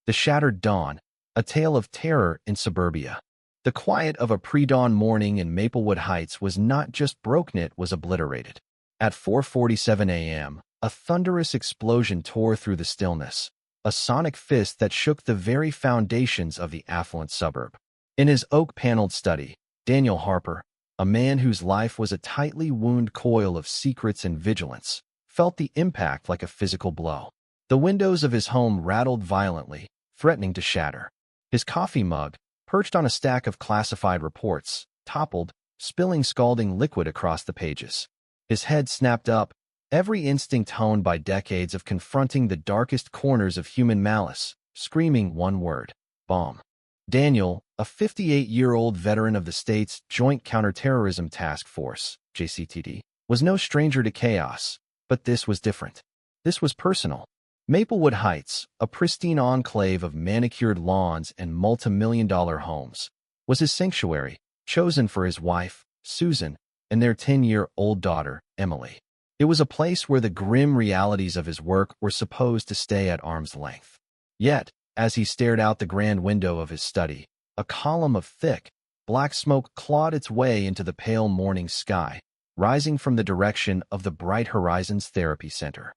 The Shattered Dawn, a tale of terror in suburbia. The quiet of a pre-dawn morning in Maplewood Heights was not just broken, it was obliterated. At 4:47 a.m., a thunderous explosion tore through the stillness, a sonic fist that shook the very foundations of the affluent suburb. In his oak-paneled study, Daniel Harper, a man whose life was a tightly wound coil of secrets and vigilance, felt the impact like a physical blow. The windows of his home rattled violently, threatening to shatter. His coffee mug, perched on a stack of classified reports, toppled, spilling scalding liquid across the pages. His head snapped up, every instinct honed by decades of confronting the darkest corners of human malice, screaming one word: bomb. Daniel, a 58-year-old veteran of the state's Joint Counterterrorism Task Force, JCTD, was no stranger to chaos, but this was different. This was personal. Maplewood Heights, a pristine enclave of manicured lawns and multi-million-dollar homes, was his sanctuary, chosen for his wife, Susan, and their 10-year-old daughter, Emily. It was a place where the grim realities of his work were supposed to stay at arm's length. Yet, as he stared out the grand window of his study, a column of thick, black smoke clawed its way into the pale morning sky, rising from the direction of the Bright Horizons Therapy Center.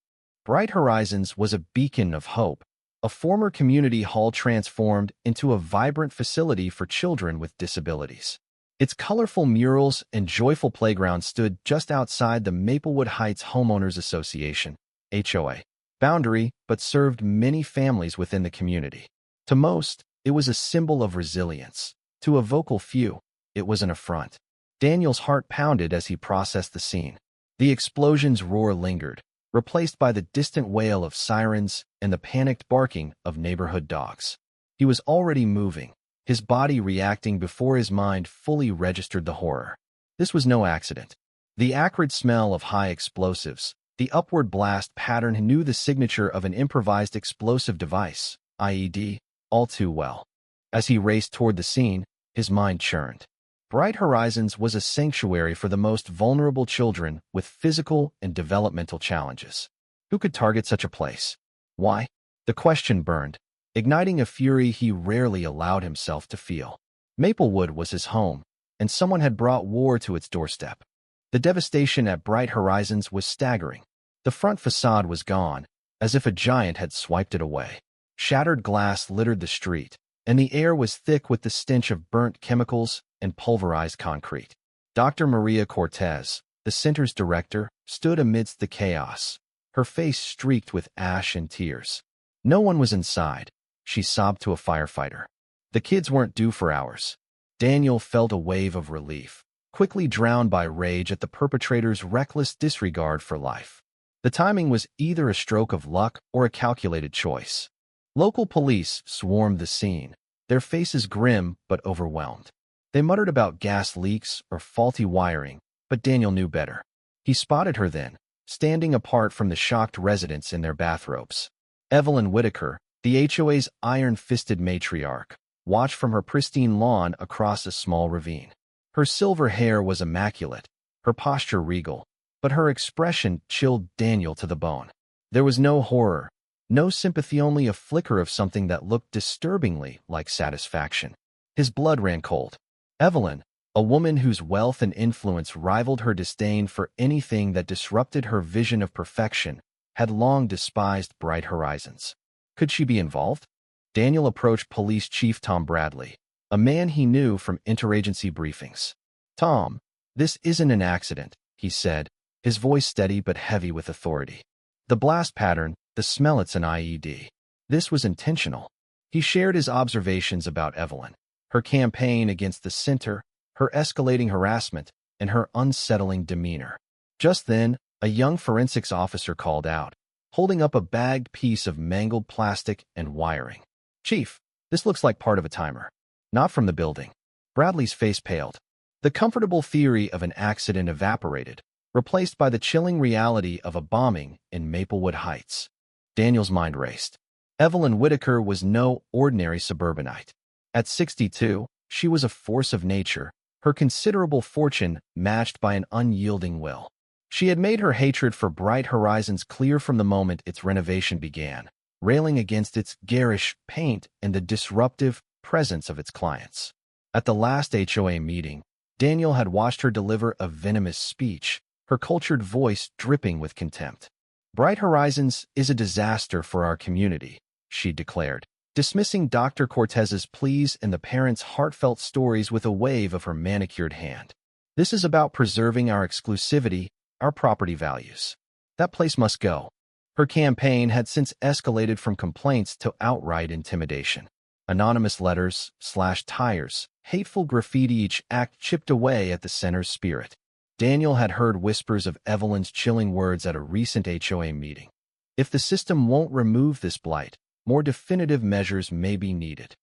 Bright Horizons was a beacon of hope, a former community hall transformed into a vibrant facility for children with disabilities. Its colorful murals and joyful playground stood just outside the Maplewood Heights Homeowners Association, HOA, boundary, but served many families within the community. To most, it was a symbol of resilience. To a vocal few, it was an affront. Daniel's heart pounded as he processed the scene. The explosion's roar lingered, replaced by the distant wail of sirens and the panicked barking of neighborhood dogs. He was already moving, his body reacting before his mind fully registered the horror. This was no accident. The acrid smell of high explosives, the upward blast pattern knew the signature of an improvised explosive device, IED, all too well. As he raced toward the scene, his mind churned. Bright Horizons was a sanctuary for the most vulnerable children with physical and developmental challenges. Who could target such a place? Why? The question burned, igniting a fury he rarely allowed himself to feel. Maplewood was his home, and someone had brought war to its doorstep. The devastation at Bright Horizons was staggering. The front facade was gone, as if a giant had swiped it away. Shattered glass littered the street, and the air was thick with the stench of burnt chemicals and pulverized concrete. Dr. Maria Cortez, the center's director, stood amidst the chaos, her face streaked with ash and tears. No one was inside, she sobbed to a firefighter. The kids weren't due for hours. Daniel felt a wave of relief, quickly drowned by rage at the perpetrator's reckless disregard for life. The timing was either a stroke of luck or a calculated choice. Local police swarmed the scene, their faces grim but overwhelmed. They muttered about gas leaks or faulty wiring, but Daniel knew better. He spotted her then, standing apart from the shocked residents in their bathrobes. Evelyn Whitaker, the HOA's iron-fisted matriarch, watched from her pristine lawn across a small ravine. Her silver hair was immaculate, her posture regal, but her expression chilled Daniel to the bone. There was no horror, no sympathy, only a flicker of something that looked disturbingly like satisfaction. His blood ran cold. Evelyn, a woman whose wealth and influence rivaled her disdain for anything that disrupted her vision of perfection, had long despised Bright Horizons. Could she be involved? Daniel approached Police Chief Tom Bradley, a man he knew from interagency briefings. "Tom, this isn't an accident," he said, his voice steady but heavy with authority. "The blast pattern, the smell, it's an IED. This was intentional." He shared his observations about Evelyn, her campaign against the center, her escalating harassment, and her unsettling demeanor. Just then, a young forensics officer called out, holding up a bagged piece of mangled plastic and wiring. "Chief, this looks like part of a timer." "Not from the building." Bradley's face paled. The comfortable theory of an accident evaporated, replaced by the chilling reality of a bombing in Maplewood Heights. Daniel's mind raced. Evelyn Whitaker was no ordinary suburbanite. At 62, she was a force of nature, her considerable fortune matched by an unyielding will. She had made her hatred for Bright Horizons clear from the moment its renovation began, railing against its garish paint and the disruptive presence of its clients. At the last HOA meeting, Daniel had watched her deliver a venomous speech, her cultured voice dripping with contempt. "Bright Horizons is a disaster for our community," she declared, dismissing Dr. Cortez's pleas and the parents' heartfelt stories with a wave of her manicured hand. "This is about preserving our exclusivity, our property values. That place must go." Her campaign had since escalated from complaints to outright intimidation. Anonymous letters, slashed tires, hateful graffiti, each act chipped away at the center's spirit. Daniel had heard whispers of Evelyn's chilling words at a recent HOA meeting. "If the system won't remove this blight, more definitive measures may be needed."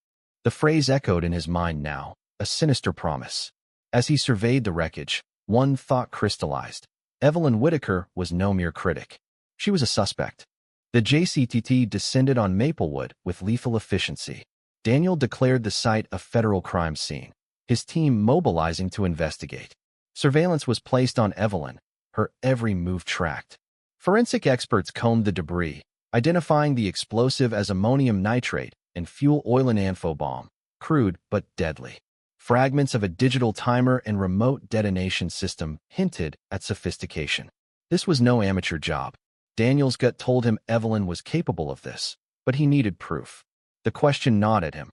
The phrase echoed in his mind now, a sinister promise. As he surveyed the wreckage, one thought crystallized. Evelyn Whitaker was no mere critic. She was a suspect. The JCTT descended on Maplewood with lethal efficiency. Daniel declared the site a federal crime scene, his team mobilizing to investigate. Surveillance was placed on Evelyn, her every move tracked. Forensic experts combed the debris, identifying the explosive as ammonium nitrate and fuel oil and info bomb, crude but deadly. Fragments of a digital timer and remote detonation system hinted at sophistication. This was no amateur job. Daniel's gut told him Evelyn was capable of this, but he needed proof. The question gnawed at him.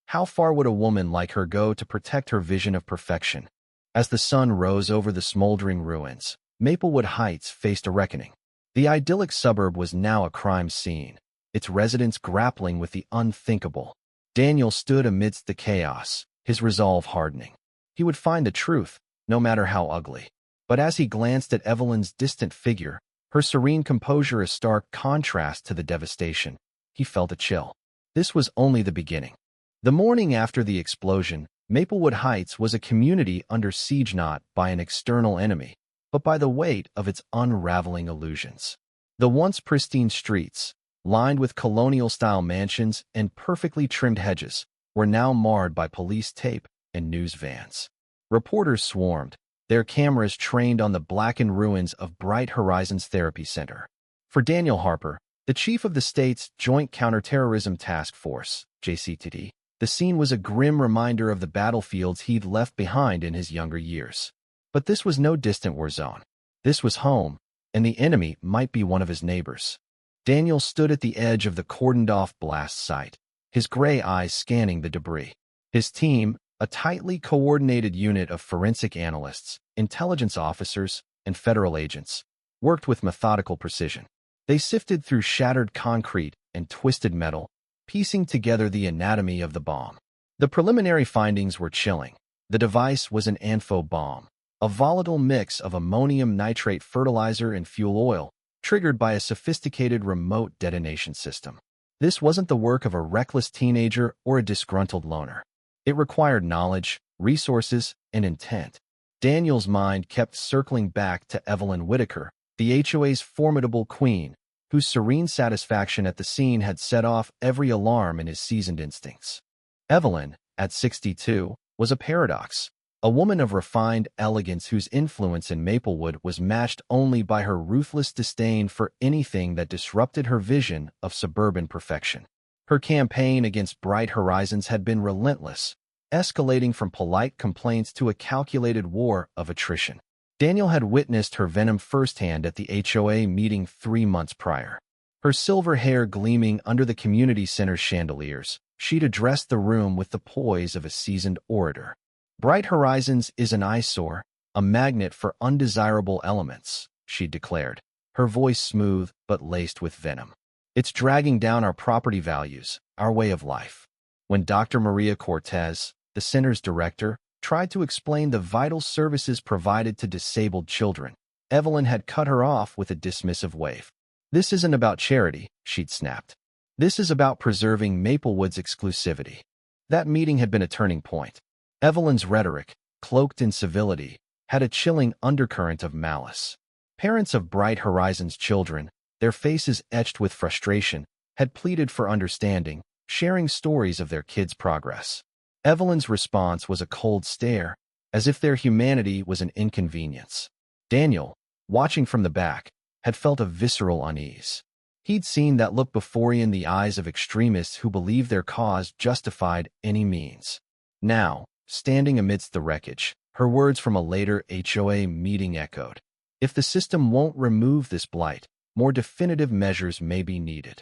How far would a woman like her go to protect her vision of perfection? As the sun rose over the smoldering ruins, Maplewood Heights faced a reckoning. The idyllic suburb was now a crime scene, its residents grappling with the unthinkable. Daniel stood amidst the chaos, his resolve hardening. He would find the truth, no matter how ugly. But as he glanced at Evelyn's distant figure, her serene composure a stark contrast to the devastation, he felt a chill. This was only the beginning. The morning after the explosion, Maplewood Heights was a community under siege not by an external enemy, but by the weight of its unraveling illusions. The once pristine streets, lined with colonial-style mansions and perfectly trimmed hedges, were now marred by police tape and news vans. Reporters swarmed, their cameras trained on the blackened ruins of Bright Horizons Therapy Center. For Daniel Harper, the chief of the state's Joint Counterterrorism Task Force, JCTT, the scene was a grim reminder of the battlefields he'd left behind in his younger years. But this was no distant war zone. This was home, and the enemy might be one of his neighbors. Daniel stood at the edge of the cordoned-off blast site, his gray eyes scanning the debris. His team, a tightly coordinated unit of forensic analysts, intelligence officers, and federal agents, worked with methodical precision. They sifted through shattered concrete and twisted metal, piecing together the anatomy of the bomb. The preliminary findings were chilling. The device was an info bomb, a volatile mix of ammonium nitrate fertilizer and fuel oil, triggered by a sophisticated remote detonation system. This wasn't the work of a reckless teenager or a disgruntled loner. It required knowledge, resources, and intent. Daniel's mind kept circling back to Evelyn Whitaker, the HOA's formidable queen, whose serene satisfaction at the scene had set off every alarm in his seasoned instincts. Evelyn, at 62, was a paradox, a woman of refined elegance whose influence in Maplewood was matched only by her ruthless disdain for anything that disrupted her vision of suburban perfection. Her campaign against Bright Horizons had been relentless, escalating from polite complaints to a calculated war of attrition. Daniel had witnessed her venom firsthand at the HOA meeting 3 months prior. Her silver hair gleaming under the community center's chandeliers, she'd addressed the room with the poise of a seasoned orator. "Bright Horizons is an eyesore, a magnet for undesirable elements," she declared, her voice smooth but laced with venom. "It's dragging down our property values, our way of life." When Dr. Maria Cortez, the center's director, tried to explain the vital services provided to disabled children, Evelyn had cut her off with a dismissive wave. "This isn't about charity," she'd snapped. "This is about preserving Maplewood's exclusivity." That meeting had been a turning point. Evelyn's rhetoric, cloaked in civility, had a chilling undercurrent of malice. Parents of Bright Horizons children, their faces etched with frustration, had pleaded for understanding, sharing stories of their kids' progress. Evelyn's response was a cold stare, as if their humanity was an inconvenience. Daniel, watching from the back, had felt a visceral unease. He'd seen that look before in the eyes of extremists who believed their cause justified any means. Now, standing amidst the wreckage, her words from a later HOA meeting echoed. If the system won't remove this blight, more definitive measures may be needed.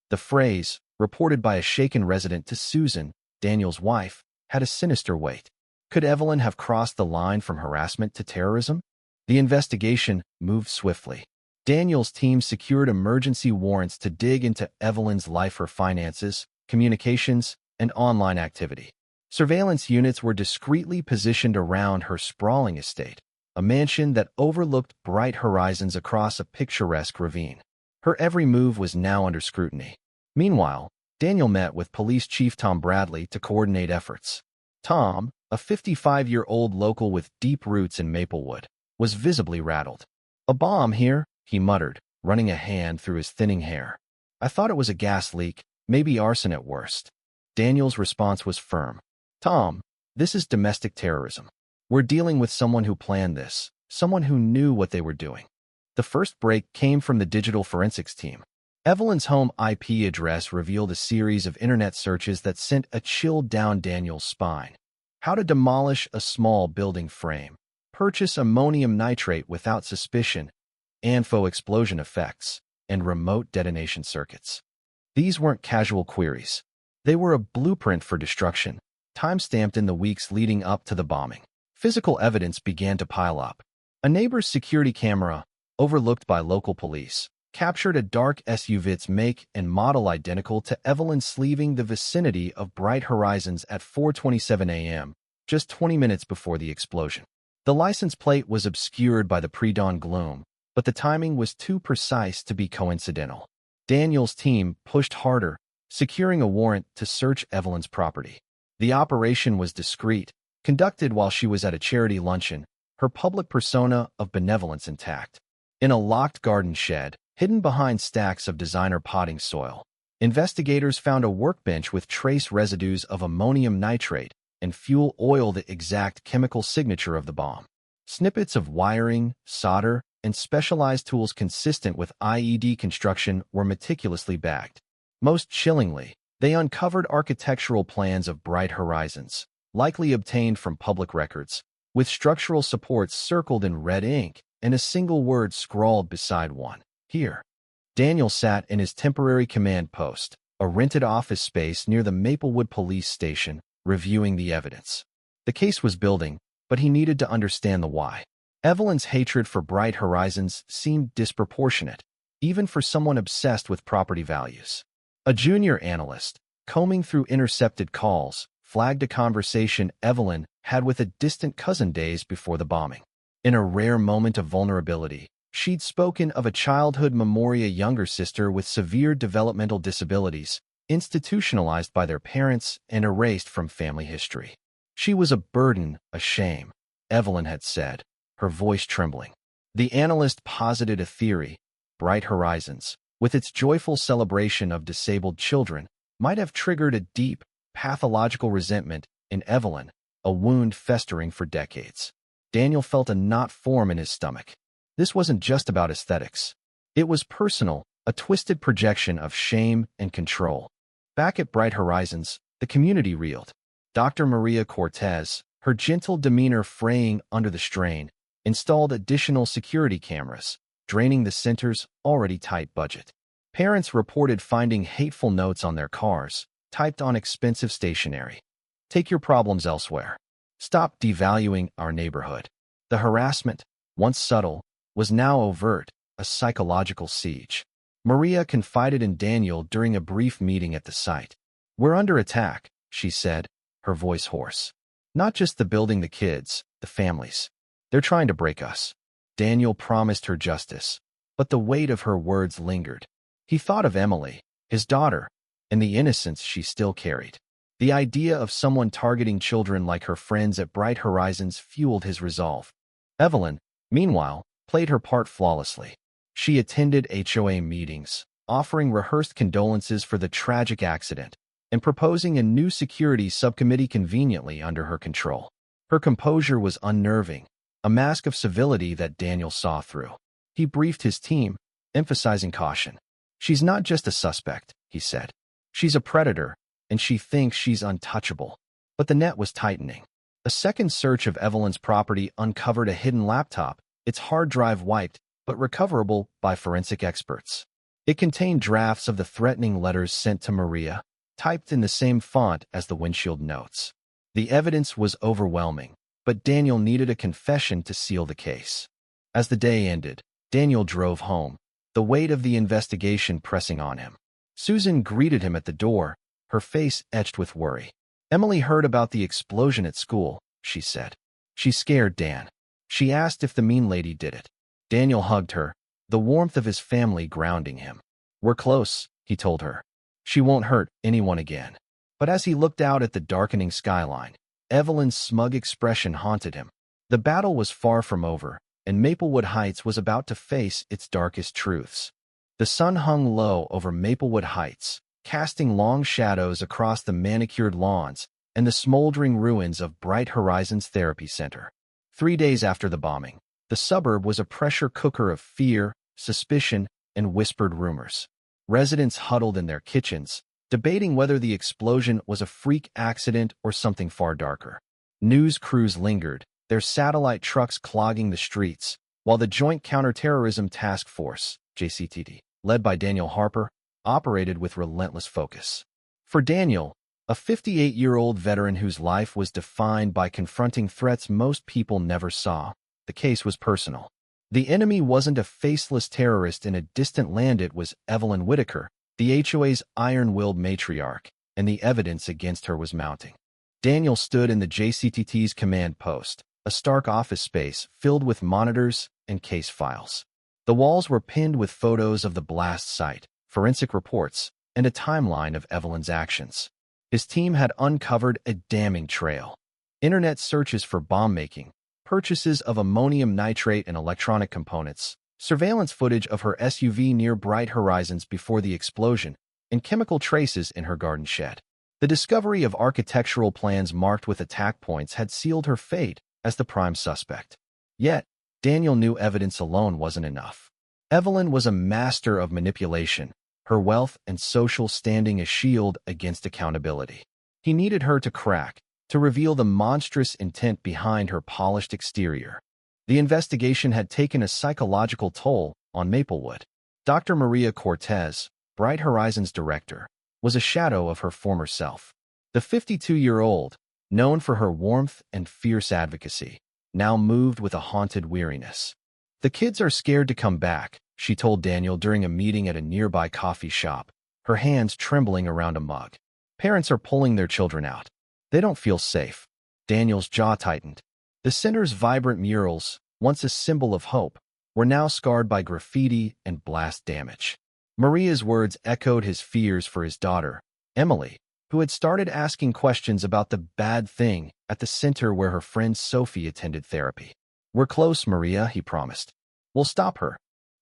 The phrase, reported by a shaken resident to Susan, Daniel's wife, had a sinister weight. Could Evelyn have crossed the line from harassment to terrorism? The investigation moved swiftly. Daniel's team secured emergency warrants to dig into Evelyn's life, her finances, communications, and online activity. Surveillance units were discreetly positioned around her sprawling estate, a mansion that overlooked bright horizons across a picturesque ravine. Her every move was now under scrutiny. Meanwhile, Daniel met with Police Chief Tom Bradley to coordinate efforts. Tom, a 55-year-old local with deep roots in Maplewood, was visibly rattled. "A bomb here," he muttered, running a hand through his thinning hair. "I thought it was a gas leak, maybe arson at worst." Daniel's response was firm. "Tom, this is domestic terrorism. We're dealing with someone who planned this, someone who knew what they were doing." The first break came from the digital forensics team. Evelyn's home IP address revealed a series of internet searches that sent a chill down Daniel's spine. How to demolish a small building frame, purchase ammonium nitrate without suspicion, ANFO explosion effects, and remote detonation circuits. These weren't casual queries. They were a blueprint for destruction, time-stamped in the weeks leading up to the bombing. Physical evidence began to pile up. A neighbor's security camera, overlooked by local police, captured a dark SUV's make and model identical to Evelyn leaving the vicinity of Bright Horizons at 4:27 a.m., just 20 minutes before the explosion. The license plate was obscured by the pre-dawn gloom, but the timing was too precise to be coincidental. Daniel's team pushed harder, securing a warrant to search Evelyn's property. The operation was discreet, conducted while she was at a charity luncheon, her public persona of benevolence intact. In a locked garden shed, hidden behind stacks of designer potting soil, investigators found a workbench with trace residues of ammonium nitrate and fuel oil, the exact chemical signature of the bomb. Snippets of wiring, solder, and specialized tools consistent with IED construction were meticulously bagged. Most chillingly, they uncovered architectural plans of Bright Horizons, likely obtained from public records, with structural supports circled in red ink and a single word scrawled beside one. Here. Daniel sat in his temporary command post, a rented office space near the Maplewood police station, reviewing the evidence. The case was building, but he needed to understand the why. Evelyn's hatred for Bright Horizons seemed disproportionate, even for someone obsessed with property values. A junior analyst, combing through intercepted calls, flagged a conversation Evelyn had with a distant cousin days before the bombing. In a rare moment of vulnerability, she'd spoken of a childhood memory, a younger sister with severe developmental disabilities, institutionalized by their parents and erased from family history. She was a burden, a shame, Evelyn had said, her voice trembling. The analyst posited a theory: Bright Horizons, with its joyful celebration of disabled children, might have triggered a deep, pathological resentment in Evelyn, a wound festering for decades. Daniel felt a knot form in his stomach. This wasn't just about aesthetics. It was personal, a twisted projection of shame and control. Back at Bright Horizons, the community reeled. Dr. Maria Cortez, her gentle demeanor fraying under the strain, installed additional security cameras, draining the center's already tight budget. Parents reported finding hateful notes on their cars, typed on expensive stationery. "Take your problems elsewhere. Stop devaluing our neighborhood." The harassment, once subtle, was now overt, a psychological siege. Maria confided in Daniel during a brief meeting at the site. "We're under attack," she said, her voice hoarse. "Not just the building, the kids, the families. They're trying to break us." Daniel promised her justice, but the weight of her words lingered. He thought of Emily, his daughter, and the innocence she still carried. The idea of someone targeting children like her friends at Bright Horizons fueled his resolve. Evelyn, meanwhile, played her part flawlessly. She attended HOA meetings, offering rehearsed condolences for the tragic accident, and proposing a new security subcommittee conveniently under her control. Her composure was unnerving, a mask of civility that Daniel saw through. He briefed his team, emphasizing caution. She's not just a suspect, he said. She's a predator, and she thinks she's untouchable. But the net was tightening. A second search of Evelyn's property uncovered a hidden laptop, its hard drive wiped, but recoverable by forensic experts. It contained drafts of the threatening letters sent to Maria, typed in the same font as the windshield notes. The evidence was overwhelming, but Daniel needed a confession to seal the case. As the day ended, Daniel drove home, the weight of the investigation pressing on him. Susan greeted him at the door, her face etched with worry. Emily heard about the explosion at school, she said. She scared Dan. She asked if the mean lady did it. Daniel hugged her, the warmth of his family grounding him. We're close, he told her. She won't hurt anyone again. But as he looked out at the darkening skyline, Evelyn's smug expression haunted him. The battle was far from over, and Maplewood Heights was about to face its darkest truths. The sun hung low over Maplewood Heights, casting long shadows across the manicured lawns and the smoldering ruins of Bright Horizons Therapy Center. 3 days after the bombing, the suburb was a pressure cooker of fear, suspicion, and whispered rumors. Residents huddled in their kitchens, debating whether the explosion was a freak accident or something far darker. News crews lingered, their satellite trucks clogging the streets, while the Joint Counterterrorism Task Force, JCTT, led by Daniel Harper, operated with relentless focus. For Daniel, a 58-year-old veteran whose life was defined by confronting threats most people never saw, the case was personal. The enemy wasn't a faceless terrorist in a distant land, it was Evelyn Whitaker, the HOA's iron-willed matriarch, and the evidence against her was mounting. Daniel stood in the JCTT's command post, a stark office space filled with monitors and case files. The walls were pinned with photos of the blast site, forensic reports, and a timeline of Evelyn's actions. His team had uncovered a damning trail. Internet searches for bomb-making, purchases of ammonium nitrate and electronic components, surveillance footage of her SUV near Bright Horizons before the explosion, and chemical traces in her garden shed. The discovery of architectural plans marked with attack points had sealed her fate as the prime suspect. Yet, Daniel knew evidence alone wasn't enough. Evelyn was a master of manipulation, her wealth and social standing a shield against accountability. He needed her to crack, to reveal the monstrous intent behind her polished exterior. The investigation had taken a psychological toll on Maplewood. Dr. Maria Cortez, Bright Horizons director, was a shadow of her former self. The 52-year-old, known for her warmth and fierce advocacy, now moved with a haunted weariness. The kids are scared to come back, she told Daniel during a meeting at a nearby coffee shop, her hands trembling around a mug. Parents are pulling their children out. They don't feel safe. Daniel's jaw tightened. The center's vibrant murals, once a symbol of hope, were now scarred by graffiti and blast damage. Maria's words echoed his fears for his daughter, Emily, who had started asking questions about the bad thing at the center where her friend Sophie attended therapy. We're close, Maria, he promised. We'll stop her.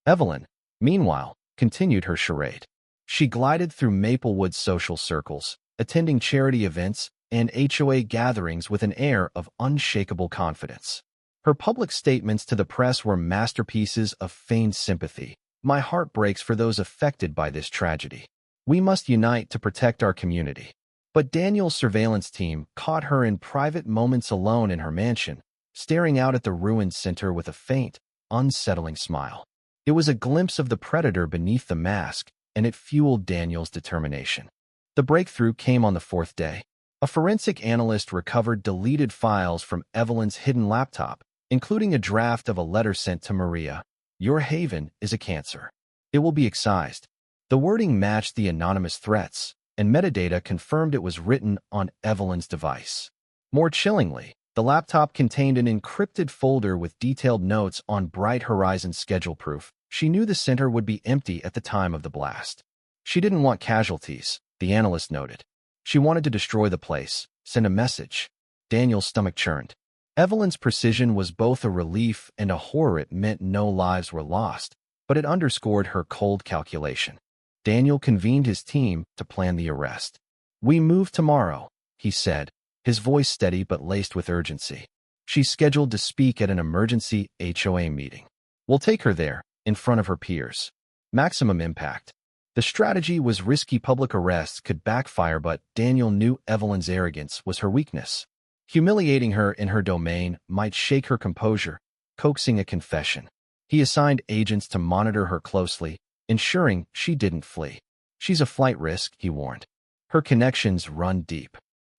Evelyn, meanwhile, continued her charade. She glided through Maplewood's social circles, attending charity events and HOA gatherings with an air of unshakable confidence. Her public statements to the press were masterpieces of feigned sympathy. My heart breaks for those affected by this tragedy. We must unite to protect our community. But Daniel's surveillance team caught her in private moments alone in her mansion, staring out at the ruined center with a faint, unsettling smile. It was a glimpse of the predator beneath the mask, and it fueled Daniel's determination. The breakthrough came on the 4th day. A forensic analyst recovered deleted files from Evelyn's hidden laptop, including a draft of a letter sent to Maria. Your haven is a cancer. It will be excised. The wording matched the anonymous threats, and metadata confirmed it was written on Evelyn's device. More chillingly, the laptop contained an encrypted folder with detailed notes on Bright Horizons schedule proof. She knew the center would be empty at the time of the blast. She didn't want casualties, the analyst noted. She wanted to destroy the place, send a message. Daniel's stomach churned. Evelyn's precision was both a relief and a horror. It meant no lives were lost, but it underscored her cold calculation. Daniel convened his team to plan the arrest. We move tomorrow, he said, his voice steady but laced with urgency. She's scheduled to speak at an emergency HOA meeting. We'll take her there, in front of her peers. Maximum impact. The strategy was risky. Public arrests could backfire, but Daniel knew Evelyn's arrogance was her weakness. Humiliating her in her domain might shake her composure, coaxing a confession. He assigned agents to monitor her closely, ensuring she didn't flee. She's a flight risk, he warned. Her connections run deep.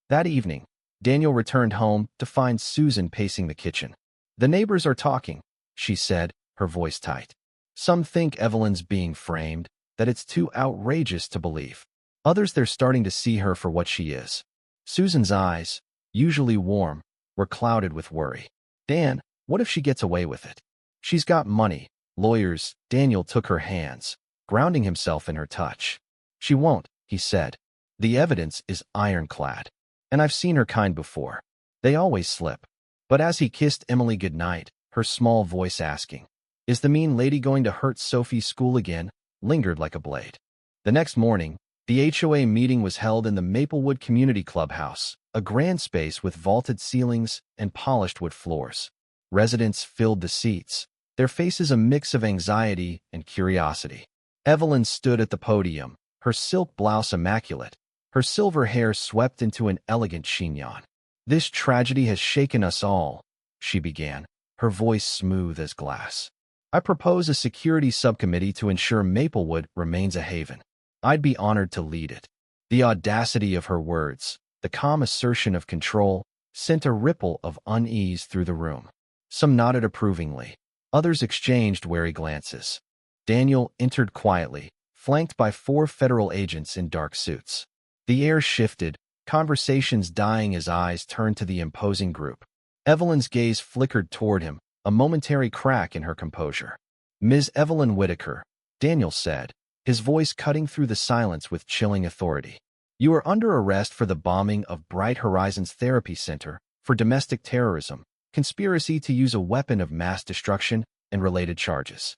That evening, Daniel returned home to find Susan pacing the kitchen. The neighbors are talking, she said, her voice tight. Some think Evelyn's being framed, that it's too outrageous to believe. Others, they're starting to see her for what she is. Susan's eyes, usually warm, were clouded with worry. Dan, what if she gets away with it? She's got money, lawyers. Daniel took her hands, grounding himself in her touch. She won't, he said. The evidence is ironclad. And I've seen her kind before. They always slip. But as he kissed Emily goodnight, her small voice asking, "Is the mean lady going to hurt Sophie's school again?" lingered like a blade. The next morning, the HOA meeting was held in the Maplewood Community Clubhouse, a grand space with vaulted ceilings and polished wood floors. Residents filled the seats, their faces a mix of anxiety and curiosity. Evelyn stood at the podium, her silk blouse immaculate, her silver hair swept into an elegant chignon. "This tragedy has shaken us all," she began, her voice smooth as glass. "I propose a security subcommittee to ensure Maplewood remains a haven. I'd be honored to lead it." The audacity of her words, the calm assertion of control, sent a ripple of unease through the room. Some nodded approvingly. Others exchanged wary glances. Daniel entered quietly, flanked by 4 federal agents in dark suits. The air shifted, conversations dying as eyes turned to the imposing group. Evelyn's gaze flickered toward him, a momentary crack in her composure. "Ms. Evelyn Whitaker," Daniel said, his voice cutting through the silence with chilling authority. "You are under arrest for the bombing of Bright Horizons Therapy Center, for domestic terrorism, conspiracy to use a weapon of mass destruction, and related charges."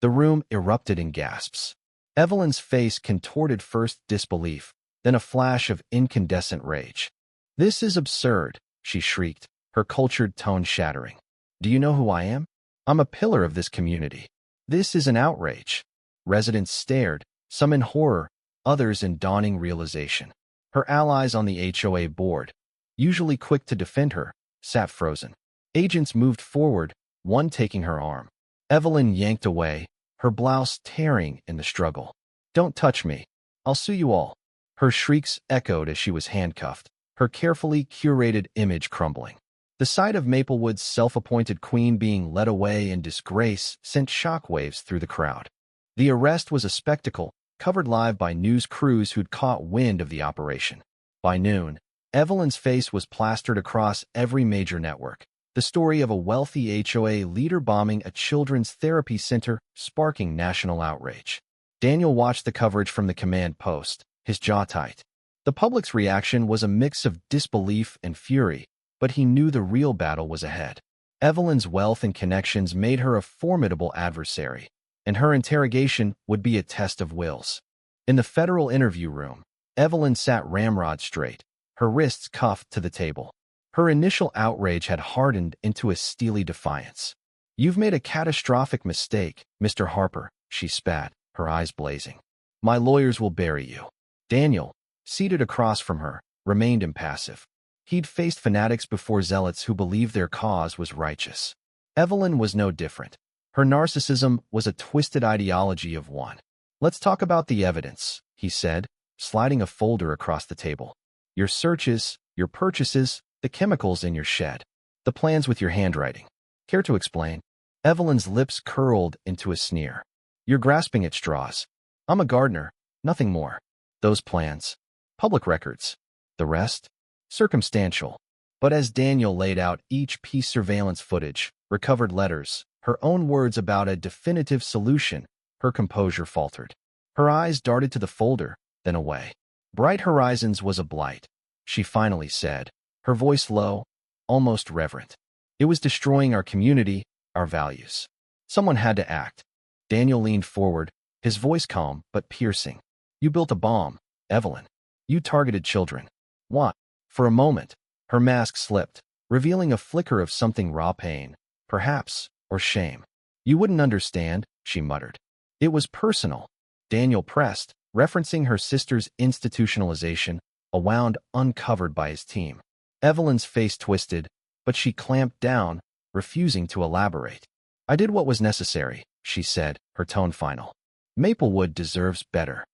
The room erupted in gasps. Evelyn's face contorted first disbelief, then a flash of incandescent rage. "This is absurd," she shrieked, her cultured tone shattering. "Do you know who I am? I'm a pillar of this community. This is an outrage." Residents stared, some in horror, others in dawning realization. Her allies on the HOA board, usually quick to defend her, sat frozen. Agents moved forward, one taking her arm. Evelyn yanked away, her blouse tearing in the struggle. "Don't touch me. I'll sue you all." Her shrieks echoed as she was handcuffed, her carefully curated image crumbling. The sight of Maplewood's self-appointed queen being led away in disgrace sent shockwaves through the crowd. The arrest was a spectacle, covered live by news crews who'd caught wind of the operation. By noon, Evelyn's face was plastered across every major network. The story of a wealthy HOA leader bombing a children's therapy center, sparking national outrage. Daniel watched the coverage from the command post, his jaw tight. The public's reaction was a mix of disbelief and fury, but he knew the real battle was ahead. Evelyn's wealth and connections made her a formidable adversary, and her interrogation would be a test of wills. In the federal interview room, Evelyn sat ramrod straight, her wrists cuffed to the table. Her initial outrage had hardened into a steely defiance. "You've made a catastrophic mistake, Mr. Harper," she spat, her eyes blazing. "My lawyers will bury you." Daniel, seated across from her, remained impassive. He'd faced fanatics before, zealots who believed their cause was righteous. Evelyn was no different. Her narcissism was a twisted ideology of one. "Let's talk about the evidence," he said, sliding a folder across the table. "Your searches, your purchases, the chemicals in your shed, the plans with your handwriting. Care to explain?" Evelyn's lips curled into a sneer. "You're grasping at straws. I'm a gardener, nothing more. Those plans, public records. The rest, circumstantial." But as Daniel laid out each piece, surveillance footage, recovered letters, her own words about a definitive solution, her composure faltered. Her eyes darted to the folder, then away. "Bright Horizons was a blight," she finally said, her voice low, almost reverent. "It was destroying our community, our values. Someone had to act." Daniel leaned forward, his voice calm but piercing. "You built a bomb, Evelyn. You targeted children. Why?" For a moment, her mask slipped, revealing a flicker of something raw: pain, perhaps, or shame. "You wouldn't understand," she muttered. "It was personal." Daniel pressed, referencing her sister's institutionalization, a wound uncovered by his team. Evelyn's face twisted, but she clamped down, refusing to elaborate. "I did what was necessary," she said, her tone final. "Maplewood deserves better."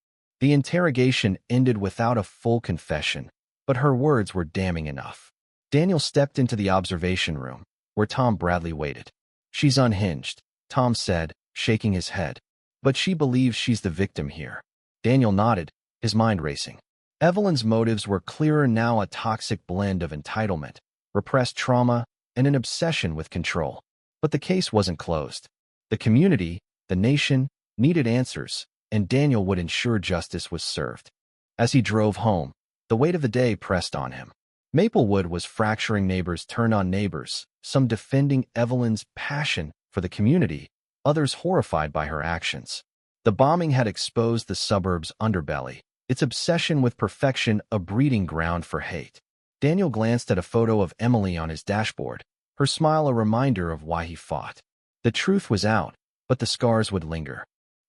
The interrogation ended without a full confession, but her words were damning enough. Daniel stepped into the observation room, where Tom Bradley waited. "She's unhinged," Tom said, shaking his head. "But she believes she's the victim here." Daniel nodded, his mind racing. Evelyn's motives were clearer now, a toxic blend of entitlement, repressed trauma, and an obsession with control. But the case wasn't closed. The community, the nation, needed answers, and Daniel would ensure justice was served. As he drove home, the weight of the day pressed on him. Maplewood was fracturing. Neighbors turned on neighbors, some defending Evelyn's passion for the community, others horrified by her actions. The bombing had exposed the suburb's underbelly, its obsession with perfection a breeding ground for hate. Daniel glanced at a photo of Emily on his dashboard, her smile a reminder of why he fought. The truth was out, but the scars would linger.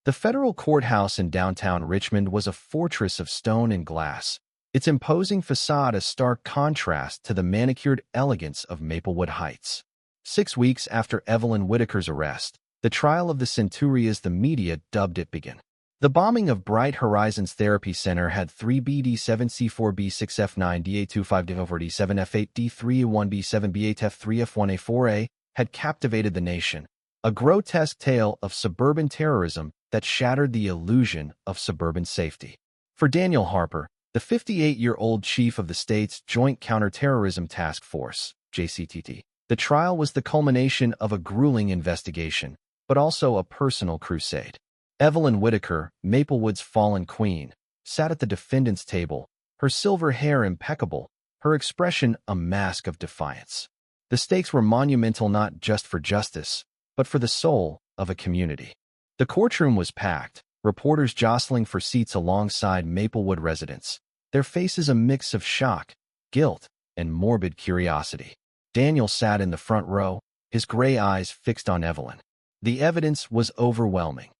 The federal courthouse in downtown Richmond was a fortress of stone and glass, its imposing facade a stark contrast to the manicured elegance of Maplewood Heights. 6 weeks after Evelyn Whitaker's arrest, the trial of the Centurias, the media dubbed it, began. The bombing of Bright Horizons Therapy Center had 3BD7C4B6F9D825D4D7F8D3A1B7B8F3F1A4A had captivated the nation, a grotesque tale of suburban terrorism that shattered the illusion of suburban safety. For Daniel Harper, the 58-year-old chief of the state's Joint Counterterrorism Task Force, JCTT, the trial was the culmination of a grueling investigation, but also a personal crusade. Evelyn Whitaker, Maplewood's fallen queen, sat at the defendant's table, her silver hair impeccable, her expression a mask of defiance. The stakes were monumental, not just for justice, but for the soul of a community. The courtroom was packed, reporters jostling for seats alongside Maplewood residents, their faces a mix of shock, guilt, and morbid curiosity. Daniel sat in the front row, his gray eyes fixed on Evelyn. The evidence was overwhelming.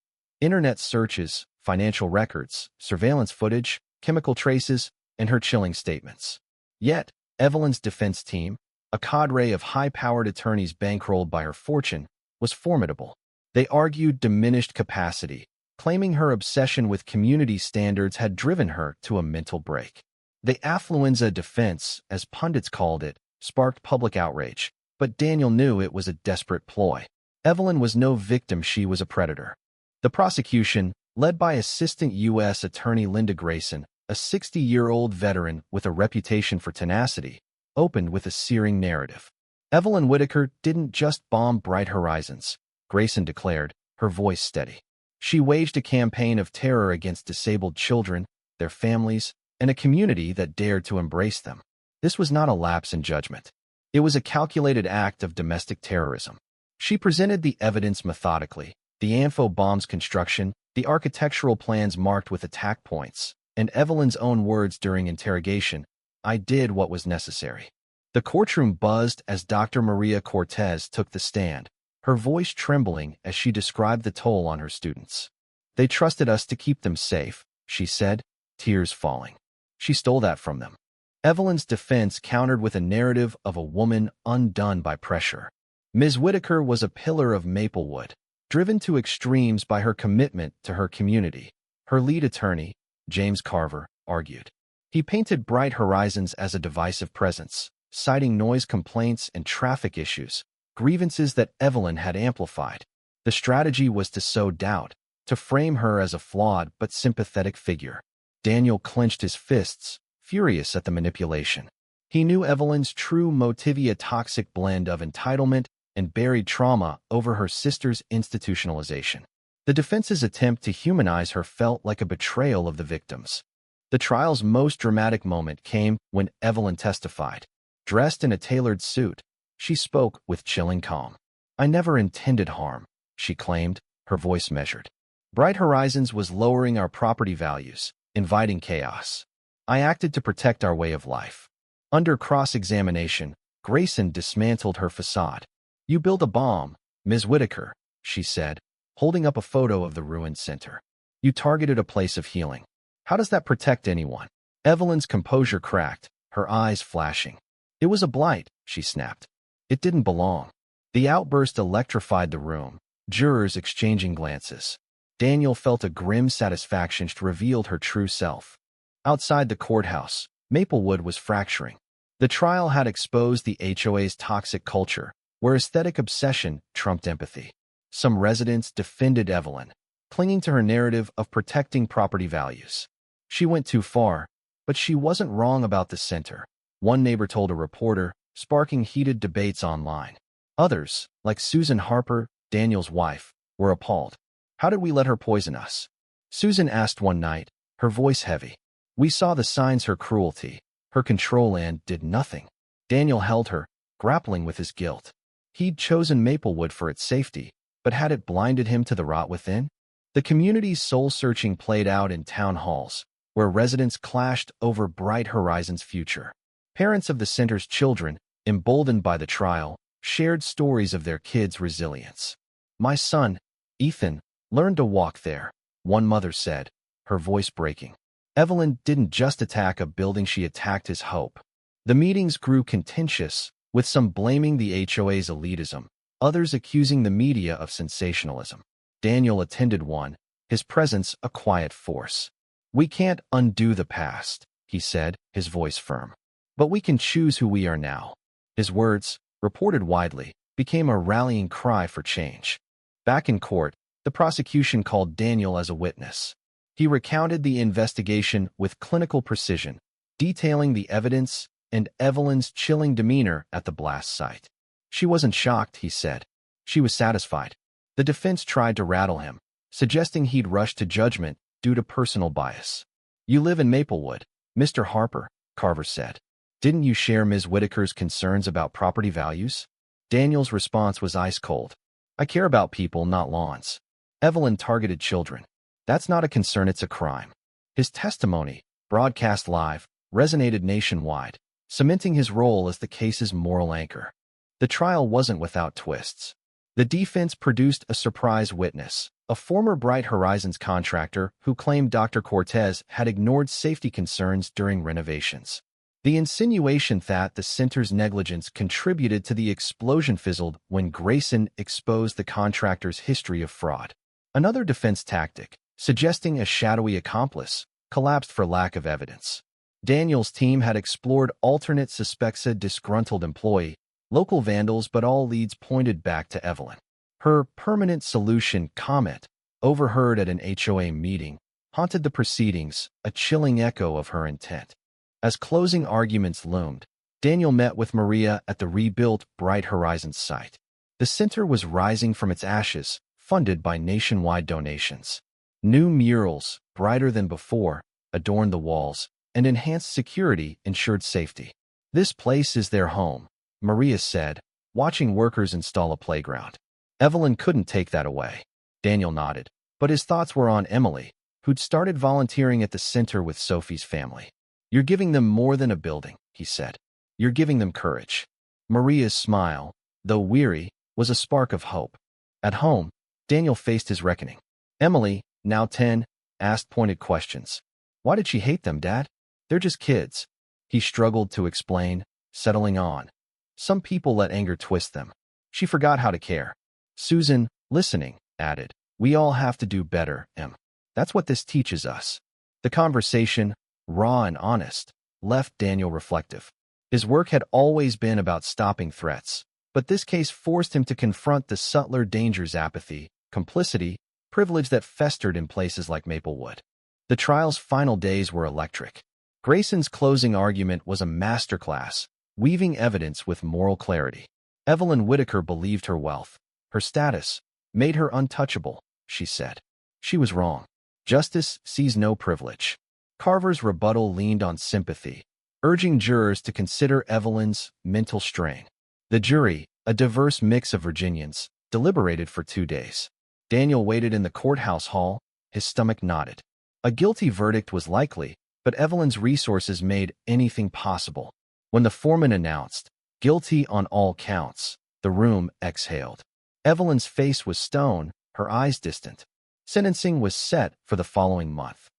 Internet searches, financial records, surveillance footage, chemical traces, and her chilling statements. Yet, Evelyn's defense team, a cadre of high-powered attorneys bankrolled by her fortune, was formidable. They argued diminished capacity, claiming her obsession with community standards had driven her to a mental break. The affluenza defense, as pundits called it, sparked public outrage, but Daniel knew it was a desperate ploy. Evelyn was no victim, she was a predator. The prosecution, led by Assistant U.S. Attorney Linda Grayson, a 60-year-old veteran with a reputation for tenacity, opened with a searing narrative. Evelyn Whitaker didn't just bomb Bright Horizons, Grayson declared, her voice steady. She waged a campaign of terror against disabled children, their families, and a community that dared to embrace them. This was not a lapse in judgment. It was a calculated act of domestic terrorism. She presented the evidence methodically, the ANFO bomb's construction, the architectural plans marked with attack points, and Evelyn's own words during interrogation, "I did what was necessary." The courtroom buzzed as Dr. Maria Cortez took the stand, her voice trembling as she described the toll on her students. "They trusted us to keep them safe," she said, tears falling. "She stole that from them." Evelyn's defense countered with a narrative of a woman undone by pressure. Ms. Whitaker was a pillar of Maplewood, driven to extremes by her commitment to her community. Her lead attorney, James Carver, argued. He painted Bright Horizons as a divisive presence, citing noise complaints and traffic issues, grievances that Evelyn had amplified. The strategy was to sow doubt, to frame her as a flawed but sympathetic figure. Daniel clenched his fists, furious at the manipulation. He knew Evelyn's true motive, a toxic blend of entitlement and buried trauma over her sister's institutionalization. The defense's attempt to humanize her felt like a betrayal of the victims. The trial's most dramatic moment came when Evelyn testified. Dressed in a tailored suit, she spoke with chilling calm. "I never intended harm," she claimed, her voice measured. "Bright Horizons was lowering our property values, inviting chaos. I acted to protect our way of life." Under cross-examination, Grayson dismantled her facade. "You built a bomb, Ms. Whitaker," she said, holding up a photo of the ruined center. "You targeted a place of healing. How does that protect anyone? Evelyn's composure cracked, her eyes flashing. It was a blight, she snapped. It didn't belong. The outburst electrified the room, jurors exchanging glances. Daniel felt a grim satisfaction she revealed her true self. Outside the courthouse, Maplewood was fracturing. The trial had exposed the HOA's toxic culture, where aesthetic obsession trumped empathy. Some residents defended Evelyn, clinging to her narrative of protecting property values. She went too far, but she wasn't wrong about the center, one neighbor told a reporter, sparking heated debates online. Others, like Susan Harper, Daniel's wife, were appalled. How did we let her poison us? Susan asked one night, her voice heavy. We saw the signs her cruelty, her control, and did nothing. Daniel held her, grappling with his guilt. He'd chosen Maplewood for its safety, but had it blinded him to the rot within? The community's soul-searching played out in town halls, where residents clashed over Bright Horizons' future. Parents of the center's children, emboldened by the trial, shared stories of their kids' resilience. My son, Ethan, learned to walk there, one mother said, her voice breaking. Evelyn didn't just attack a building, she attacked his hope. The meetings grew contentious, with some blaming the HOA's elitism, others accusing the media of sensationalism. Daniel attended one, his presence a quiet force. We can't undo the past, he said, his voice firm. But we can choose who we are now. His words, reported widely, became a rallying cry for change. Back in court, the prosecution called Daniel as a witness. He recounted the investigation with clinical precision, detailing the evidence and Evelyn's chilling demeanor at the blast site. She wasn't shocked, he said. She was satisfied. The defense tried to rattle him, suggesting he'd rushed to judgment due to personal bias. You live in Maplewood, Mr. Harper, Carver said. Didn't you share Ms. Whitaker's concerns about property values? Daniel's response was ice cold. I care about people, not lawns. Evelyn targeted children. That's not a concern, it's a crime. His testimony, broadcast live, resonated nationwide, cementing his role as the case's moral anchor. The trial wasn't without twists. The defense produced a surprise witness, a former Bright Horizons contractor who claimed Dr. Cortez had ignored safety concerns during renovations. The insinuation that the center's negligence contributed to the explosion fizzled when Grayson exposed the contractor's history of fraud. Another defense tactic, suggesting a shadowy accomplice, collapsed for lack of evidence. Daniel's team had explored alternate suspects, a disgruntled employee, local vandals, but all leads pointed back to Evelyn. Her permanent solution comment, overheard at an HOA meeting, haunted the proceedings, a chilling echo of her intent. As closing arguments loomed, Daniel met with Maria at the rebuilt Bright Horizons site. The center was rising from its ashes, funded by nationwide donations. New murals, brighter than before, adorned the walls, and enhanced security ensured safety. This place is their home, Maria said, watching workers install a playground. Evelyn couldn't take that away. Daniel nodded, but his thoughts were on Emily, who'd started volunteering at the center with Sophie's family. You're giving them more than a building, he said. You're giving them courage. Maria's smile, though weary, was a spark of hope. At home, Daniel faced his reckoning. Emily, now 10, asked pointed questions. Why did she hate them, Dad? They're just kids. He struggled to explain, settling on. Some people let anger twist them. She forgot how to care. Susan, listening, added, we all have to do better, Em. That's what this teaches us. The conversation, raw and honest, left Daniel reflective. His work had always been about stopping threats, but this case forced him to confront the subtler dangers: apathy, complicity, privilege that festered in places like Maplewood. The trial's final days were electric. Grayson's closing argument was a masterclass, weaving evidence with moral clarity. Evelyn Whitaker believed her wealth, her status, made her untouchable, she said. She was wrong. Justice sees no privilege. Carver's rebuttal leaned on sympathy, urging jurors to consider Evelyn's mental strain. The jury, a diverse mix of Virginians, deliberated for 2 days. Daniel waited in the courthouse hall, his stomach knotted. A guilty verdict was likely, but Evelyn's resources made anything possible. When the foreman announced, guilty on all counts, the room exhaled. Evelyn's face was stone, her eyes distant. Sentencing was set for the following month.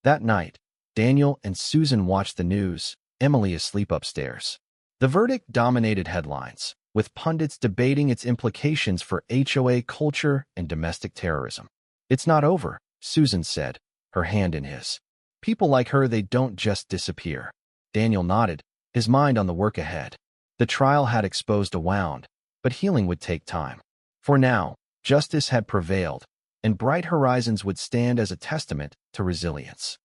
That night, Daniel and Susan watched the news, Emily asleep upstairs. The verdict dominated headlines, with pundits debating its implications for HOA culture and domestic terrorism. "It's not over," Susan said, her hand in his. "People like her, they don't just disappear." Daniel nodded, his mind on the work ahead. The trial had exposed a wound, but healing would take time. For now, justice had prevailed, and Bright Horizons would stand as a testament to resilience.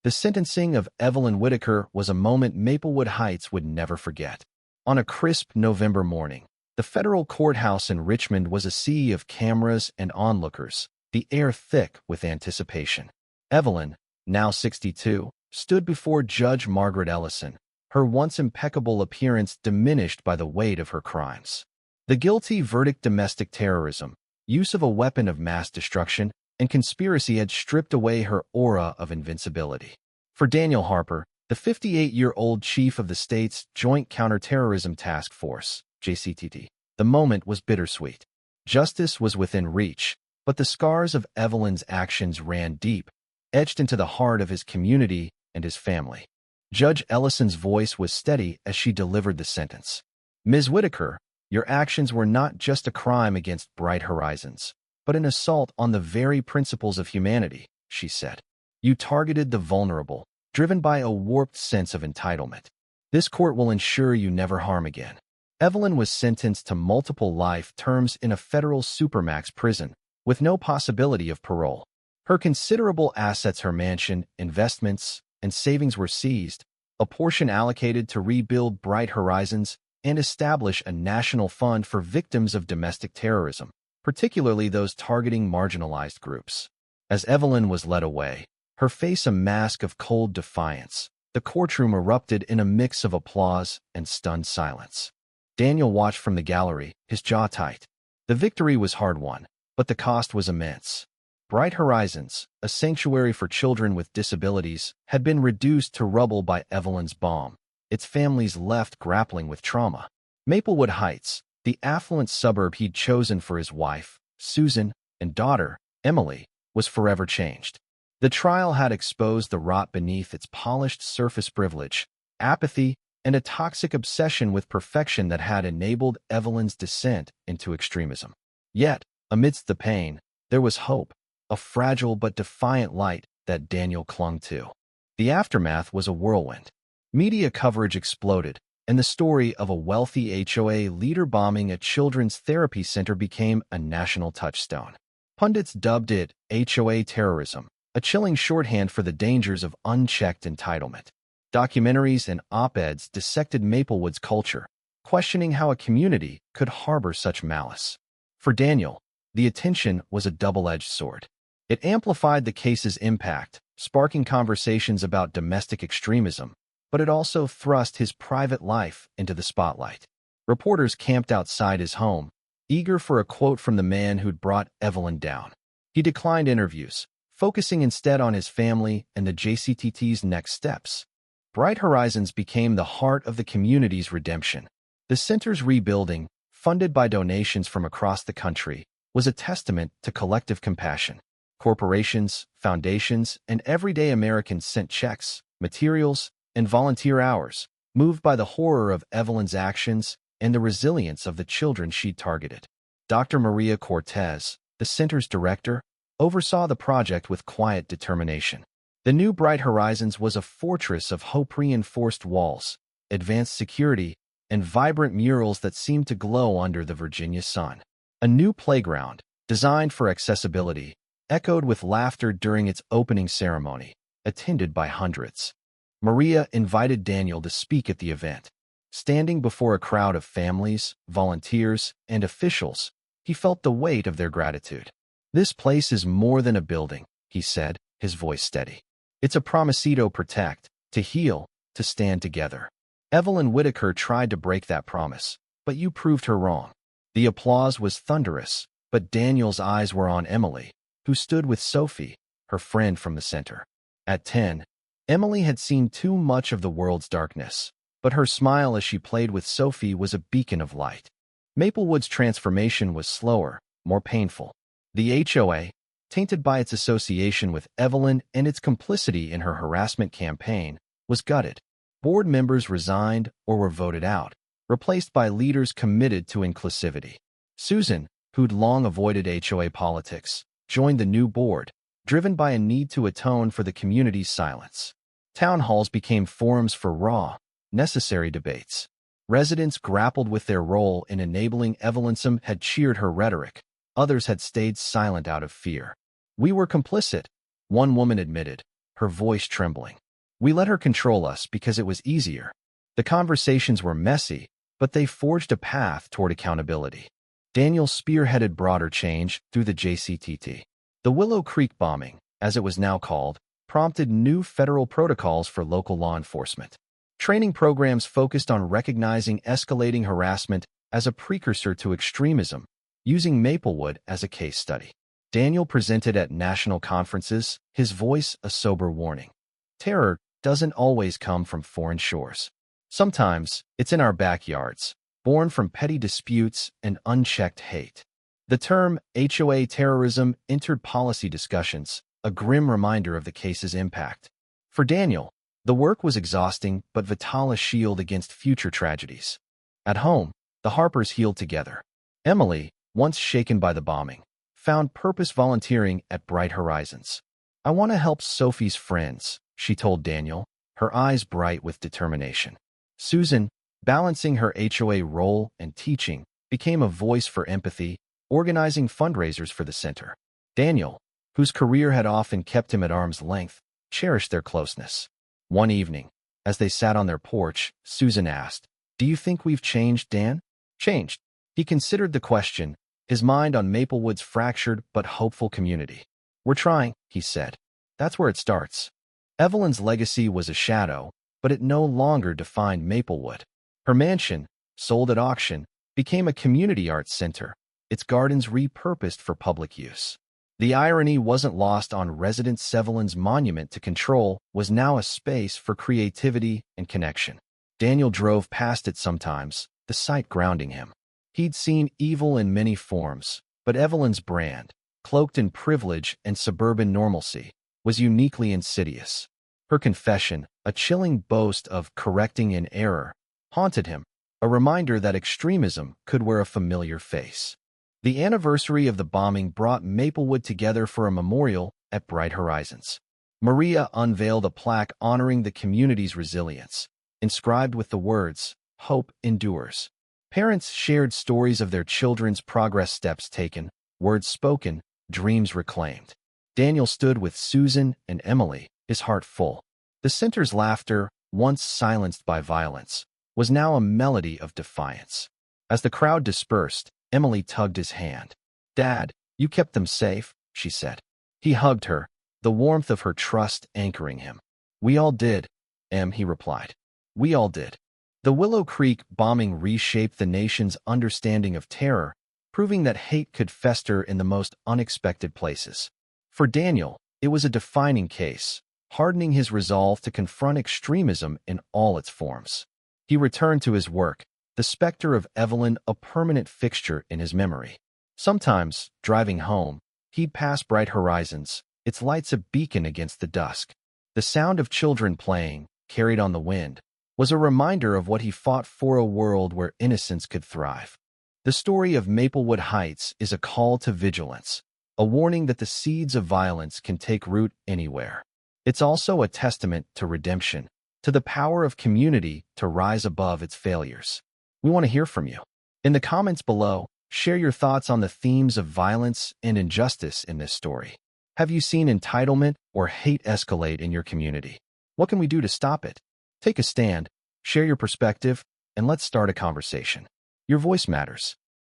The sentencing of Evelyn Whitaker was a moment Maplewood Heights would never forget. On a crisp November morning, the federal courthouse in Richmond was a sea of cameras and onlookers, the air thick with anticipation. Evelyn, now 62, stood before Judge Margaret Ellison, her once impeccable appearance diminished by the weight of her crimes. The guilty verdict: domestic terrorism, use of a weapon of mass destruction, and conspiracy had stripped away her aura of invincibility. For Daniel Harper, the 58-year-old chief of the state's Joint Counterterrorism Task Force, JCTT, the moment was bittersweet. Justice was within reach, but the scars of Evelyn's actions ran deep, etched into the heart of his community and his family. Judge Ellison's voice was steady as she delivered the sentence. "Ms. Whitaker, your actions were not just a crime against Bright Horizons, but an assault on the very principles of humanity," she said. "You targeted the vulnerable, driven by a warped sense of entitlement. This court will ensure you never harm again." Evelyn was sentenced to multiple life terms in a federal supermax prison, with no possibility of parole. Her considerable assets, her mansion, investments, and savings were seized, a portion allocated to rebuild Bright Horizons and establish a national fund for victims of domestic terrorism, particularly those targeting marginalized groups. As Evelyn was led away, her face a mask of cold defiance, the courtroom erupted in a mix of applause and stunned silence. Daniel watched from the gallery, his jaw tight. The victory was hard-won, but the cost was immense. Bright Horizons, a sanctuary for children with disabilities, had been reduced to rubble by Evelyn's bomb, its families left grappling with trauma. Maplewood Heights, the affluent suburb he'd chosen for his wife, Susan, and daughter, Emily, was forever changed. The trial had exposed the rot beneath its polished surface: privilege, apathy, and a toxic obsession with perfection that had enabled Evelyn's descent into extremism. Yet, amidst the pain, there was hope, a fragile but defiant light that Daniel clung to. The aftermath was a whirlwind. Media coverage exploded, and the story of a wealthy HOA leader bombing a children's therapy center became a national touchstone. Pundits dubbed it HOA terrorism, a chilling shorthand for the dangers of unchecked entitlement. Documentaries and op-eds dissected Maplewood's culture, questioning how a community could harbor such malice. For Daniel, the attention was a double-edged sword. It amplified the case's impact, sparking conversations about domestic extremism, but it also thrust his private life into the spotlight. Reporters camped outside his home, eager for a quote from the man who'd brought Evelyn down. He declined interviews, focusing instead on his family and the JCTT's next steps. Bright Horizons became the heart of the community's redemption. The center's rebuilding, funded by donations from across the country, was a testament to collective compassion. Corporations, foundations, and everyday Americans sent checks, materials, and volunteer hours, moved by the horror of Evelyn's actions and the resilience of the children she'd targeted. Dr. Maria Cortez, the center's director, oversaw the project with quiet determination. The new Bright Horizons was a fortress of hope-reinforced walls, advanced security, and vibrant murals that seemed to glow under the Virginia sun. A new playground, designed for accessibility, echoed with laughter during its opening ceremony, attended by hundreds. Maria invited Daniel to speak at the event. Standing before a crowd of families, volunteers, and officials, he felt the weight of their gratitude. "This place is more than a building," he said, his voice steady. "It's a promise to protect, to heal, to stand together." Evelyn Whitaker tried to break that promise, but you proved her wrong. The applause was thunderous, but Daniel's eyes were on Emily, who stood with Sophie, her friend from the center. At 10, Emily had seen too much of the world's darkness, but her smile as she played with Sophie was a beacon of light. Maplewood's transformation was slower, more painful. The HOA, tainted by its association with Evelyn and its complicity in her harassment campaign, was gutted. Board members resigned or were voted out, replaced by leaders committed to inclusivity. Susan, who'd long avoided HOA politics, joined the new board, driven by a need to atone for the community's silence. Town halls became forums for raw, necessary debates. Residents grappled with their role in enabling Evelyn. Some had cheered her rhetoric. Others had stayed silent out of fear. "We were complicit," one woman admitted, her voice trembling. "We let her control us because it was easier." The conversations were messy, but they forged a path toward accountability. Daniel spearheaded broader change through the JCTT. The Willow Creek bombing, as it was now called, prompted new federal protocols for local law enforcement. Training programs focused on recognizing escalating harassment as a precursor to extremism, using Maplewood as a case study. Daniel presented at national conferences, his voice a sober warning. Terror doesn't always come from foreign shores. Sometimes it's in our backyards, born from petty disputes and unchecked hate. The term HOA terrorism entered policy discussions, a grim reminder of the case's impact. For Daniel, the work was exhausting but vital, a shield against future tragedies. At home, the Harpers healed together. Emily, once shaken by the bombing, found purpose volunteering at Bright Horizons. "I want to help Sophie's friends," she told Daniel, her eyes bright with determination. Susan, balancing her HOA role and teaching, became a voice for empathy, organizing fundraisers for the center. Daniel, whose career had often kept him at arm's length, cherished their closeness. One evening, as they sat on their porch, Susan asked, "Do you think we've changed, Dan?" "Changed." He considered the question, his mind on Maplewood's fractured but hopeful community. "We're trying," he said. "That's where it starts." Evelyn's legacy was a shadow, but it no longer defined Maplewood. Her mansion, sold at auction, became a community arts center, its gardens repurposed for public use. The irony wasn't lost on residents. Evelyn's monument to control was now a space for creativity and connection. Daniel drove past it sometimes, the sight grounding him. He'd seen evil in many forms, but Evelyn's brand, cloaked in privilege and suburban normalcy, was uniquely insidious. Her confession, a chilling boast of correcting an error, haunted him, a reminder that extremism could wear a familiar face. The anniversary of the bombing brought Maplewood together for a memorial at Bright Horizons. Maria unveiled a plaque honoring the community's resilience, inscribed with the words, "Hope endures." Parents shared stories of their children's progress, steps taken, words spoken, dreams reclaimed. Daniel stood with Susan and Emily, his heart full. The center's laughter, once silenced by violence, was now a melody of defiance. As the crowd dispersed, Emily tugged his hand. "Dad, you kept them safe," she said. He hugged her, the warmth of her trust anchoring him. "We all did, Em," he replied. "We all did." The Willow Creek bombing reshaped the nation's understanding of terror, proving that hate could fester in the most unexpected places. For Daniel, it was a defining case, hardening his resolve to confront extremism in all its forms. He returned to his work, the specter of Evelyn a permanent fixture in his memory. Sometimes, driving home, he'd pass Bright Horizons, its lights a beacon against the dusk. The sound of children playing, carried on the wind, was a reminder of what he fought for, a world where innocence could thrive. The story of Maplewood Heights is a call to vigilance, a warning that the seeds of violence can take root anywhere. It's also a testament to redemption, to the power of community to rise above its failures. We want to hear from you. In the comments below, share your thoughts on the themes of violence and injustice in this story. Have you seen entitlement or hate escalate in your community? What can we do to stop it? Take a stand, share your perspective, and let's start a conversation. Your voice matters.